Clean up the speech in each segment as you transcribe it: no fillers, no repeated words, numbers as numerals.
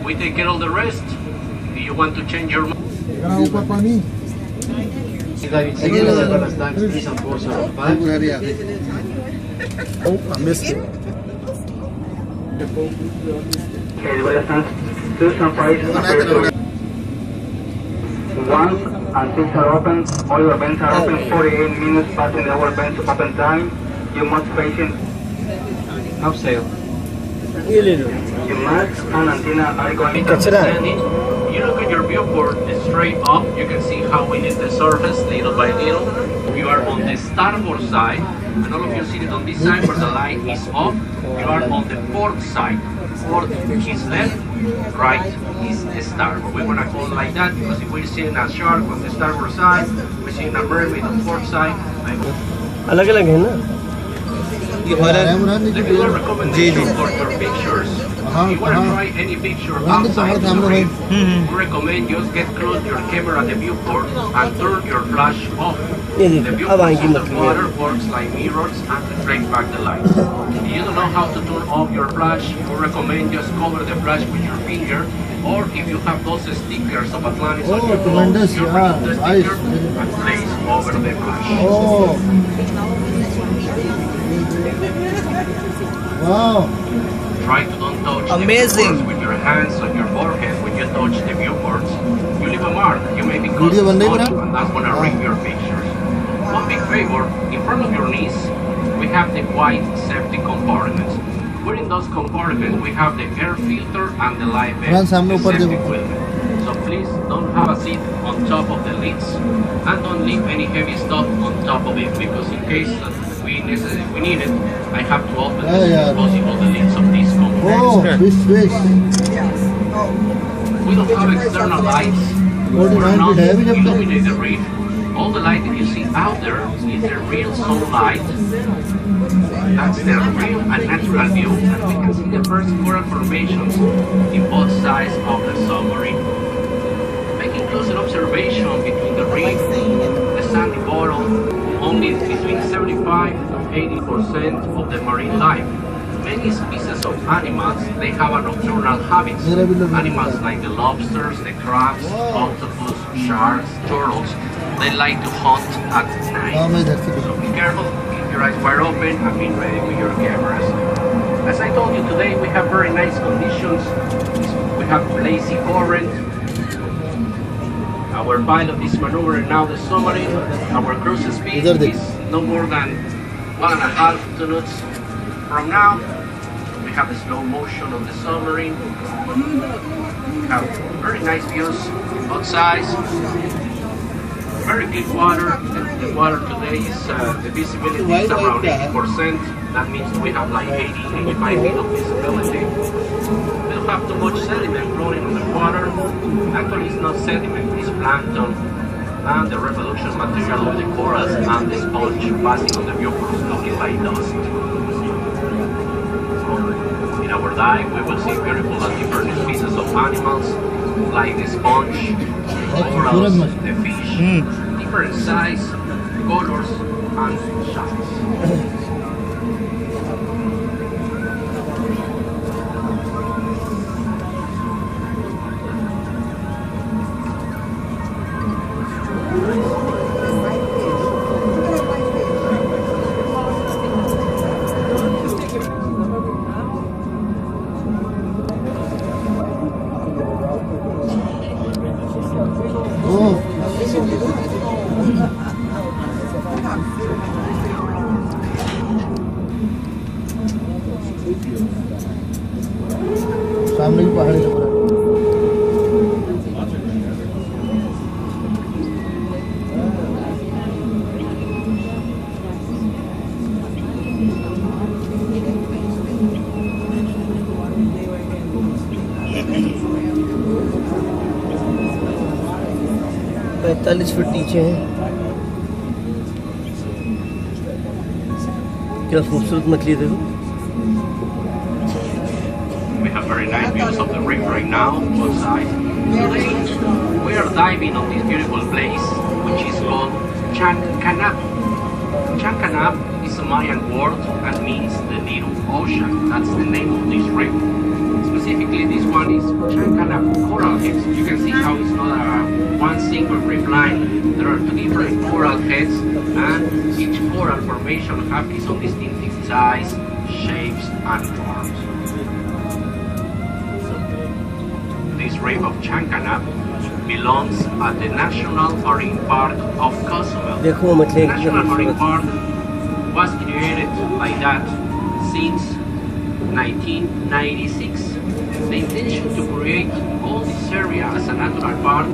We take care of the rest. Do you want to change your mind? Oh, I missed it. Okay, do some prices. Once and things are open, all your vents are open, 48 minutes passing our vents open time. You must patient. Half sale. Your mask and antenna are going to Standing. You look at your viewport straight up, you can see how we hit the surface little by little. You are on the starboard side, and all of you see it on this side where the light is off. You are on the port side. Port is left, right is starboard. We want to call it like that because if we're seeing a shark on the starboard side, we're seeing a mermaid on the port side. अलग-अलग है ना? Let me do a recommendation for your pictures. If you want to try any picture outside the reef, we recommend just get close your camera at the viewport and turn your flash off. The viewport in the water works like mirrors and reflects back the light. If you don't know how to turn off your flash, we recommend just cover the flash with your finger, or if you have those stickers of Atlantis on your phone, you remove the sticker and place over the flash. Wow. Try to don't touch the viewports with your hands on your forehead when you touch the viewports. You leave a mark, you may be close to touch, and that's going to ring your pictures. One big favor, in front of your knees, we have the white safety compartments. Within those compartments, we have the air filter and the live vent, the safety equipment. So please don't have a seat on top of the lids, and don't leave any heavy stuff on top of it, because in case we need it, I have to open as soon as possible the lids of these compartments. We don't have external lights. We're not illuminate the reef. All the light that you see out there is the real sunlight. That's the real and natural view, and we can see the first coral formations in both sides of the submarine. Making closer observation between the reef, the sandy bottom, only between 75 to 80% of the marine life. Many species of animals, they have a nocturnal habits. Animals like the lobsters, the crabs, octopus, sharks, turtles, they like to hunt at night. So be careful, keep your eyes wide open, and be ready with your cameras. As I told you today, we have very nice conditions. We have lazy current. Our pilot is maneuvering now the submarine. Our cruise speed is no more than 1.5 knots from now. We have a slow motion on the submarine. We have very nice views both sides. Very good water. The water today is the visibility is around 80%. That means we have like 80-85 feet of visibility. We don't have too much sediment floating on the water. Actually, it's not sediment, it's plankton and the reproduction material of the corals and the sponge passing on the viewports looking like dust. In our dive, we will see beautiful and different species of animals like the sponge, the corals, the fish, different size, colors, and shapes. सामने की पहाड़ी लग रहा है। पैंतालीस feet नीचे है। क्या खूबसूरत मछली देखो। We have very nice views of the reef right now, both sides. Today, we are diving on this beautiful place, which is called Chan Canap. Chancanab is a Mayan word and means the little ocean. That's the name of this reef. Specifically, this one is Chancanab coral heads. You can see how it's not one single reef line. There are two different coral heads, and each coral formation has its own distinctive size, shapes, and forms. This reef of Chancanab belongs at the National Marine Park of Cozumel. The National Marine Park was created like that since 1996. The intention to create all this area as a natural park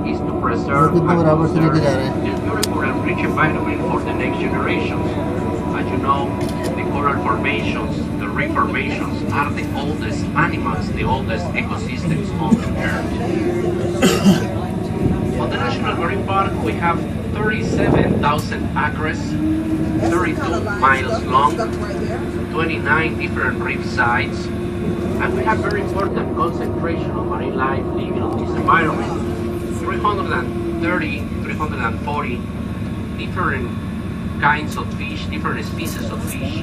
is to preserve and conserve this beautiful and rich environment for the next generations. As you know, the coral formations, the reef formations are the oldest animals, the oldest ecosystems on the earth. On the National Marine Park, we have 37,000 acres, 32 miles long, 29 different reef sites, and we have very important concentration of marine life living on this environment. 330, 340 different kinds of fish, different species of fish,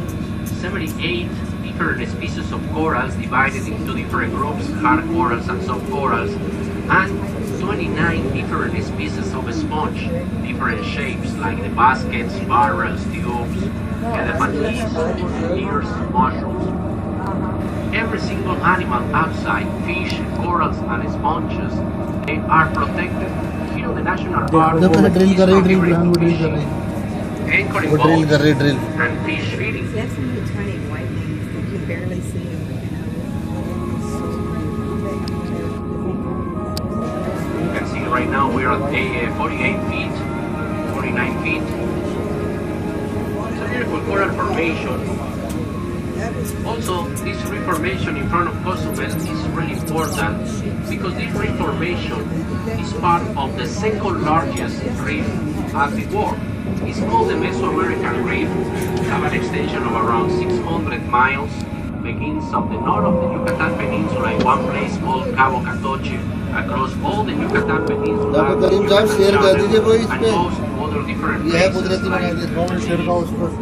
78 different species of corals divided into different groups, hard corals and soft corals, and 29 different species of sponge, different shapes like the baskets, barrels, tubes, elephant leaves, ears, mushrooms. Every single animal outside, fish, corals, and sponges, they are protected. Here in the national park, anchoring boats and fish feeding. That's one of the tiny white ones. You can barely see them. You can see right now we're at 48 feet, 49 feet. It's a beautiful coral formation. Also, this reef formation in front of Cozumel is really important because this reef formation is part of the second largest reef at the world. It's called the Mesoamerican Reef. We have an extension of around 600 miles. Begins of the north of the Yucatan Peninsula in one place called Cabo Catoche, across all the Yucatan Peninsula, and goes to other different places like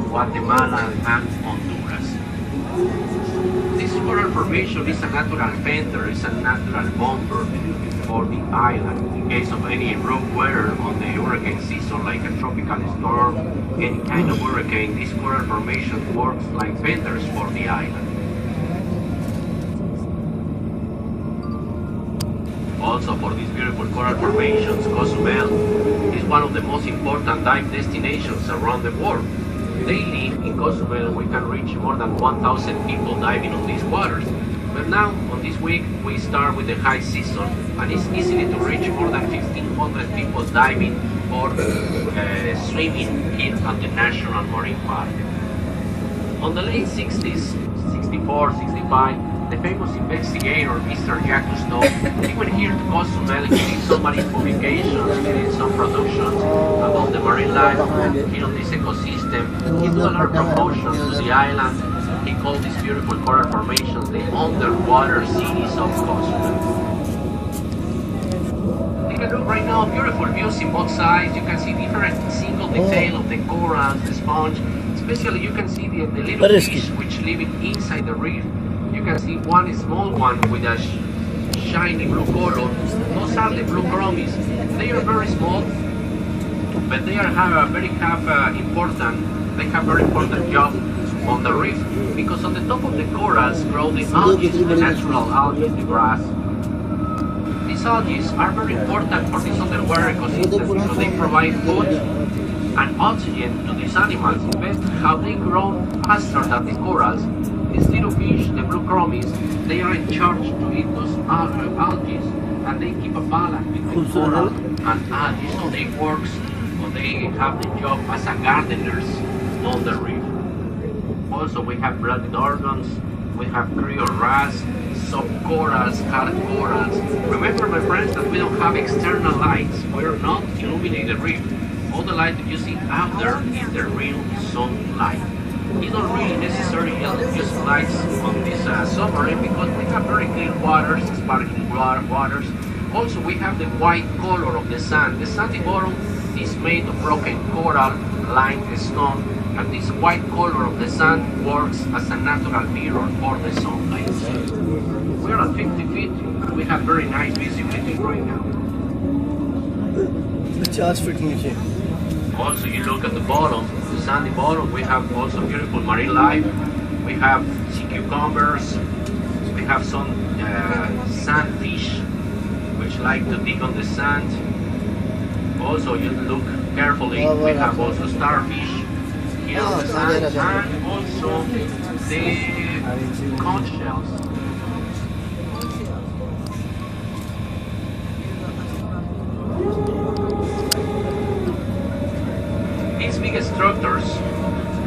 Guatemala and Honduras. This coral formation is a natural fender, it's a natural bumper for the island. In case of any rough weather on the hurricane season, like a tropical storm, any kind of hurricane, this coral formation works like fenders for the island. Also, for these beautiful coral formations, Cozumel is one of the most important dive destinations around the world. Daily in Cozumel we can reach more than 1,000 people diving on these waters. But now, on this week, we start with the high season, and it's easy to reach more than 1,500 people diving or swimming here at the National Marine Park. On the late 60s, 64, 65, the famous investigator, Mr. Jacques Cousteau, he went here to Cozumel. He did so many publications, he did some productions about the marine life here on this ecosystem. He did a lot of promotion to the island. He called these beautiful coral formations the underwater cities of Cozumel. You can look right now, beautiful views in both sides. You can see different single detail of the corals, the sponge. Especially you can see the little fish which live inside the reef. You can see one small one with a shiny blue color. Those are the blue chromies. They are very small, but they have very important job on the reef, because on the top of the corals grow the algae, the natural algae, the grass. These algae are very important for this underwater ecosystem because they provide food and oxygen to these animals. But how they grow faster than the corals, these little fish, the blue chromies, they are in charge to eat those algae, and they keep a balance between coral and algae, so they work, or they have the job as a gardeners on the reef. Also, we have black dorgons, we have creole wrasse, soft corals, hard corals. Remember, my friends, that we don't have external lights. We're not illuminating the reef. All the light that you see out there is the real sunlight. It's not really necessary to use lights on this submarine because we have very clear waters, sparkling waters. Also, we have the white color of the sand. The sandy bottom is made of broken coral, limestone, and this white color of the sand works as a natural mirror for the sunlight. We are at 50 feet and we have very nice visibility right now. 50 feet नीचे. Also, you look at the bottom, the sandy bottom, we have also beautiful marine life. We have sea cucumbers, we have some sand fish which like to dig on the sand. Also, you look carefully, we have also starfish here on the sand, and also the conch shells. These big structures,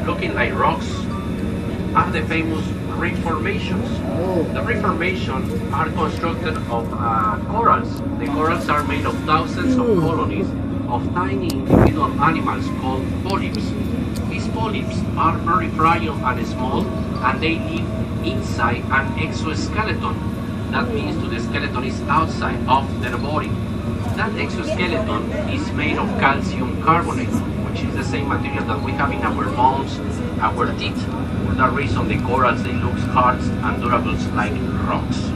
looking like rocks, are the famous reef formations. The reef formations are constructed of corals. The corals are made of thousands of colonies of tiny individual animals called polyps. These polyps are very fragile and small, and they live inside an exoskeleton. That means the skeleton is outside of their body. That exoskeleton is made of calcium carbonate, which is the same material that we have in our bones, our teeth. For that reason, the corals, they look hard and durable like rocks.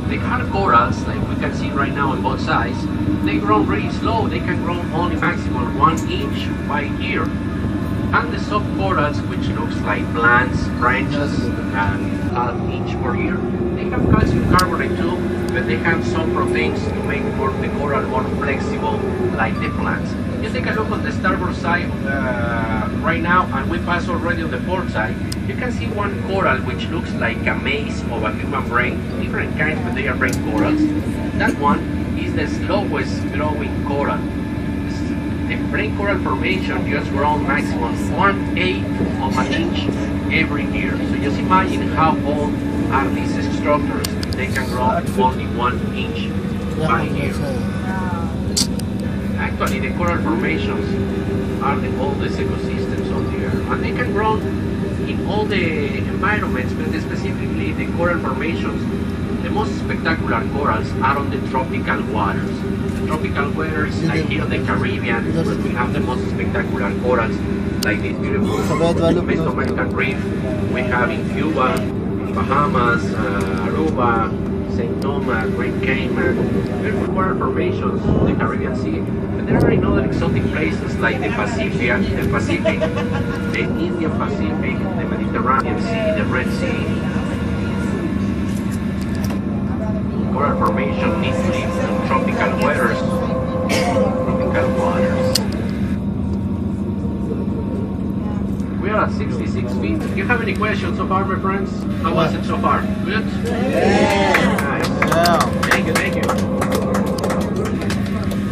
The hard corals, like we can see right now on both sides, they grow really slow. They can grow only maximum 1 inch by year. And the soft corals, which looks like plants, branches, and ½ inch per year, they have calcium carbonate too, but they have some proteins to make the coral more flexible, like the plants. You take a look on the starboard side right now, and we pass already on the port side. You can see one coral which looks like a maze of a human brain, different kinds, but they are brain corals. That one is the slowest growing coral. The brain coral formation just grows maximum 1/8 of an inch every year. So just imagine how old are these structures. They can grow only 1 inch by year. Actually, the coral formations are the oldest ecosystems on the earth, and they can grow in all the environments, but specifically the coral formations. The most spectacular corals are on the tropical waters. The tropical waters, like here in the Caribbean, where we have the most spectacular corals, like this beautiful Mesoamerican reef. We have in Cuba, Bahamas, Aruba, St. Thomas, Great Cayman, beautiful coral formations in the Caribbean Sea. But there are in other exotic places like the Pacific, the Indian Pacific, the Mediterranean Sea, the Red Sea. Coral formation needs to live in tropical waters. We are at 66 feet. Do you have any questions so far, my friends? How was it so far? Good? Yeah. Nice. Yeah. Thank you, thank you.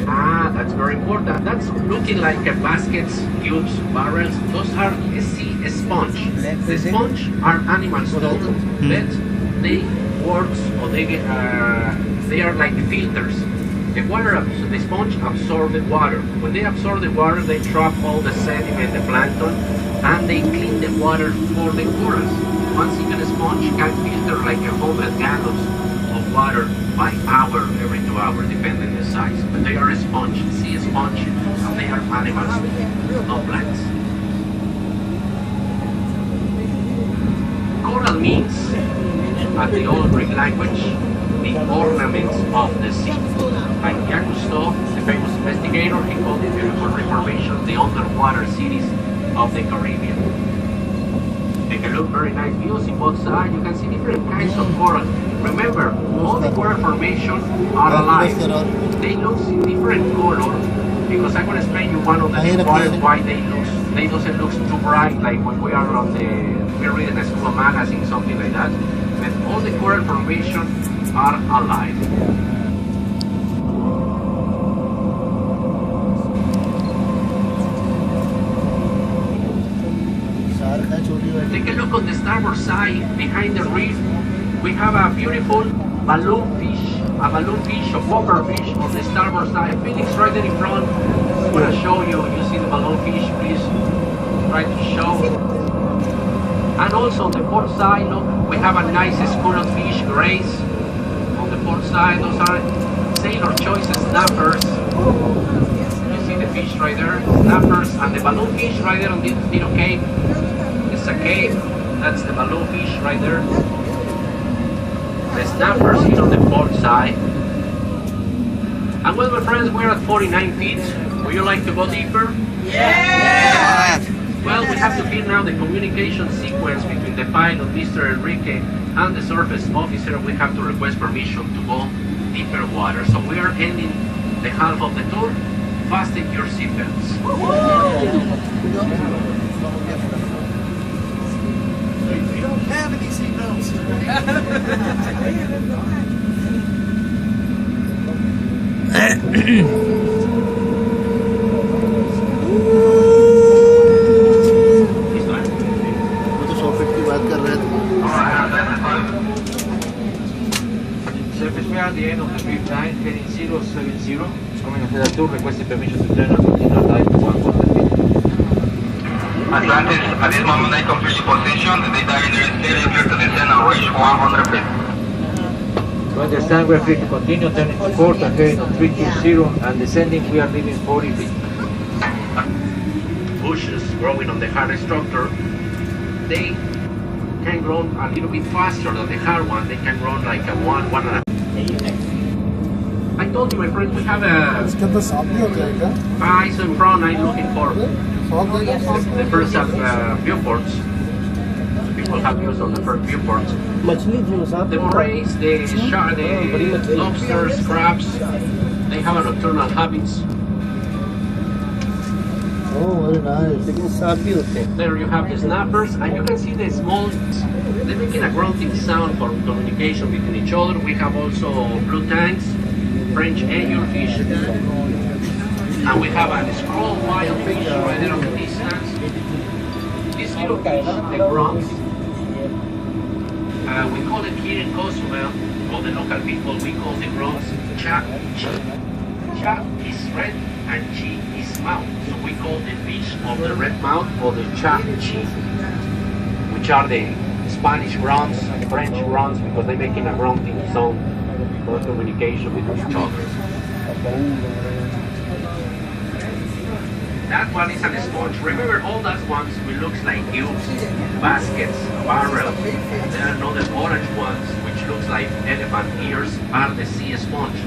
Ah, that's very important. That's looking like a baskets, cubes, barrels. Those are a sea sponge. The sponge are animals too, but they works or they are like filters. The water, the sponge absorbs the water. When they absorb the water, they trap all the sediment, the plankton, and they clean the water for the corals. One single sponge can filter like 100 gallons of water by hour, every 2 hours, depending on the size. But they are a sponge, sea sponge, and they are animals, not plants. Coral means, at the old Greek language, the ornaments of the sea. Like Jacques Cousteau, the famous investigator, he called it beautiful reformation, the underwater cities of the Caribbean. Take a look, very nice views in both sides. You can see different kinds of coral. Remember, all the coral formations are alive. They look in different color, because I'm going to explain you one of the reasons why they doesn't look too bright like when we are on we're reading a school magazine, something like that. But all the coral formations are alive. Take a look on the starboard side, behind the reef. We have a beautiful balloonfish, a whopper fish on the starboard side. Felix, right there in front. I want to show you. You see the balloonfish, please try to show. And also on the port side, look, we have a nice school of fish, grays. On the port side, those are sailor choice snappers. You see the fish right there, snappers, and the balloon fish right there on this little cave. It's a cave. That's the balloon fish right there. The snappers here on the port side. And well, my friends, we're at 49 feet. Would you like to go deeper? Yeah! Well, we have to feel now the communication sequence between the pilot, Mr. Enrique, and the surface officer. We have to request permission to go deeper water. So we are ending the half of the tour. Fasten your seatbelts. We don't have any seatbelts. वो तो 100 feet की बात कर रहे थे। Surface, we are at the end of the brief line, heading 070. Coming ahead of tour, requesting permission to turn and continue dive to 100 feet. Atlantis, at this moment they complete position. The data in there is clear to descend and reach 100 feet. To understand, we are free to continue turning to port and heading on 320 and descending, we are leaving 40 feet. Bushes growing on the hard structure, they can grow a little bit faster than the hard one. They can grow like a one and a half. I told you, my friend, we have a इसके अंदर सांप भी हो जाएगा। eyes in front. I'm looking for सांप देगा। the first viewports. People have used on the first viewports. मछली थी साहब। The morays, the shark, the lobsters, crabs, they have a nocturnal habits. Oh, very nice. लेकिन सांप भी होते हैं। There you have the snappers, and you can see the small, they're making a grunting sound for communication between each other. We have also blue tanks, French angelfish, and we have a scroll wild fish right there on the distance. This little fish, the grunts, we call it here in Cozumel, all the local people, we call the grunts cha. Cha is red and chi is mouth. So we call the fish of the red mouth or the cha chi, which are the Spanish grunts, French grunts, because they're making a grunting sound for communication between each other. That one is a sponge. Remember, all that ones will look like cubes, baskets, barrels. There are another orange ones, which looks like elephant ears, are the sea sponge.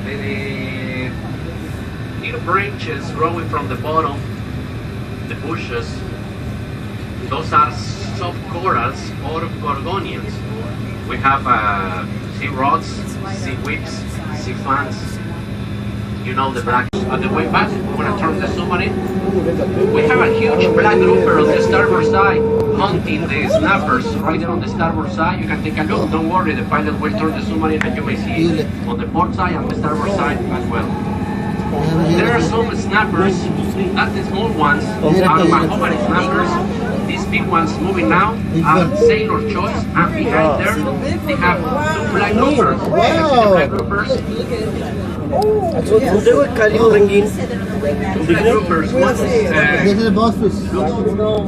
The little branches growing from the bottom, the bushes, those are soft corals or gorgonians. We have sea rods, sea whips, sea fans. You know the black. On the way back, we're going to turn the submarine. We have a huge black grouper on the starboard side, hunting the snappers right there on the starboard side. You can take a look. Don't worry, the pilot will turn the submarine and you may see it on the port side and the starboard side as well. There are some snappers, not the small ones, are mahogany snappers. These big ones moving now are sailor choice, and behind there they have two black groupers. You can see the black groupers. तो दूसरे को काली और रंगीन Black groupers, one This is is a boss fish.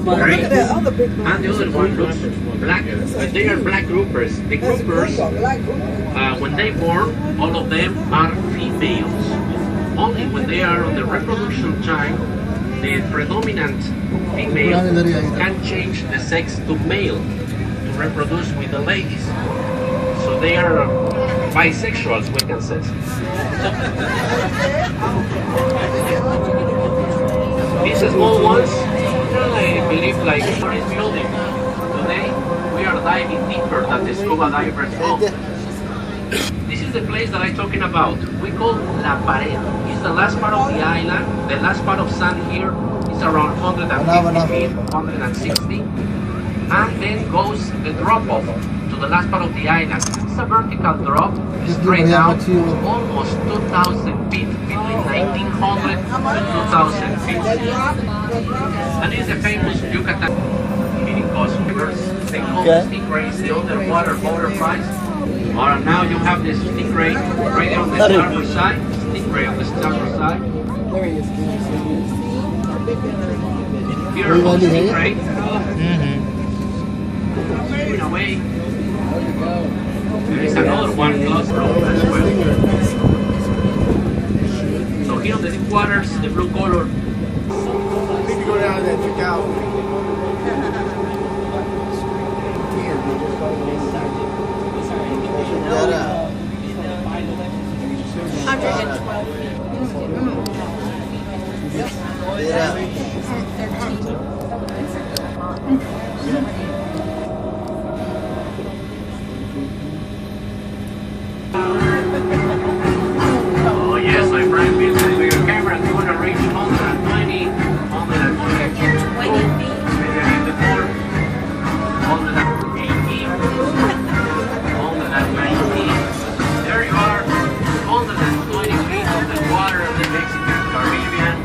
grey, and the other one looks black. They are black groupers. The groupers, when they born, all of them are females. Only when they are on the reproduction time, the predominant female can change the sex to male to reproduce with the ladies. So they are bisexuals, we can say. These small ones, I believe, like this building. Today, we are diving deeper than the scuba divers go. This is the place that I'm talking about. We call La Pared. It's the last part of the island. The last part of sand here is around 150 feet, 160. And then goes the drop-off to the last part of the island. It's a vertical drop, straight down, almost 2,000 feet, between 1,900 to 2,000 feet. And it's the famous Yucatan meaning customers. They call the stingrays the underwater butterflies. Or now you have this stingray right on the starboard side. Stingray on the starboard side. Here on the stingray. In a way, there is another one close road as well. So here on the deep waters, the blue color. Need to go down there and check out. Oh yes, my friend, with your camera, you want to reach 120, 120 feet. Maybe I hit the floor. 180, 190. There you are, 120 feet of the water of the Mexican Caribbean.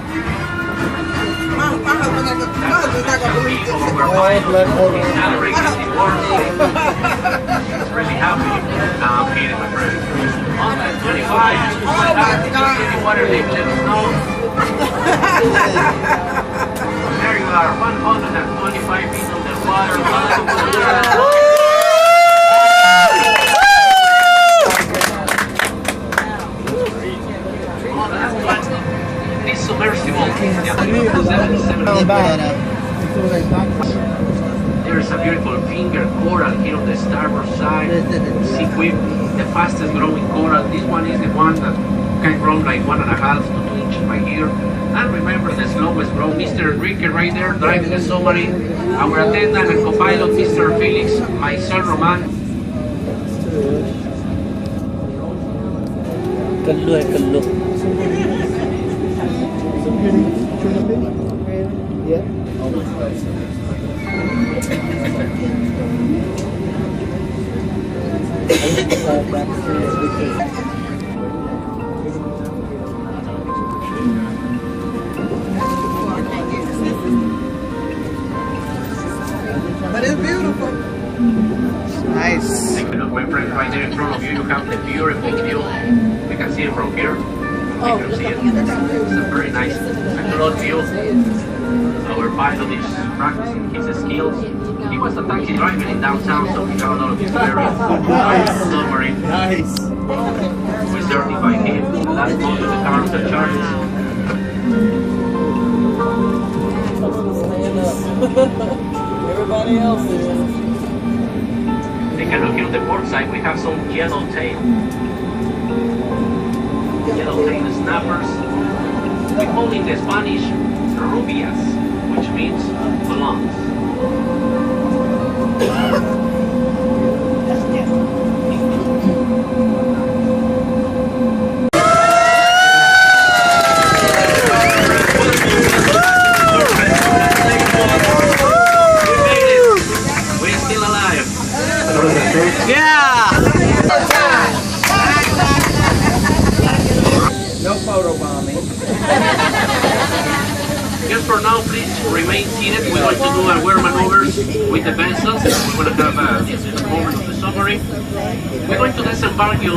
That's the special people who were pilots in celebrating the war. It's really happy. I'm kidding, my friend. 125. Oh my God. Any water leak, let us know. There you are, 125 feet of the water. This submersible, there's a beautiful finger coral here on the starboard side. Seaweed, the fastest growing coral. This one is the one that can grow like 1.5 to 2 inches by year. And remember the slowest grow, Mr. Enrique right there driving the submarine. Our attendant and co-pilot, Mr. Felix, my son Roman. Kallo hai, kallo. But it's beautiful. Nice. Take a look, my friend, right there in front of you. You have the beautiful view. You can see it from here. You can see it. It's a very nice close view. Our pilot is practicing his skills. He was a taxi driver in downtown, so he got a lot of experience driving submarine. Nice. We certify him. That's most of the cars and charges. Everybody else is. Take a look here on the port side. We have some yellowtail snappers. We call it in Spanish rubias, which means blondes. We're still alive. Yeah! No photo bombing. Just for now, please remain seated. We're going to do our wear maneuvers with the vessels. We're going to have this is the moment of the submarine. We're going to disembark you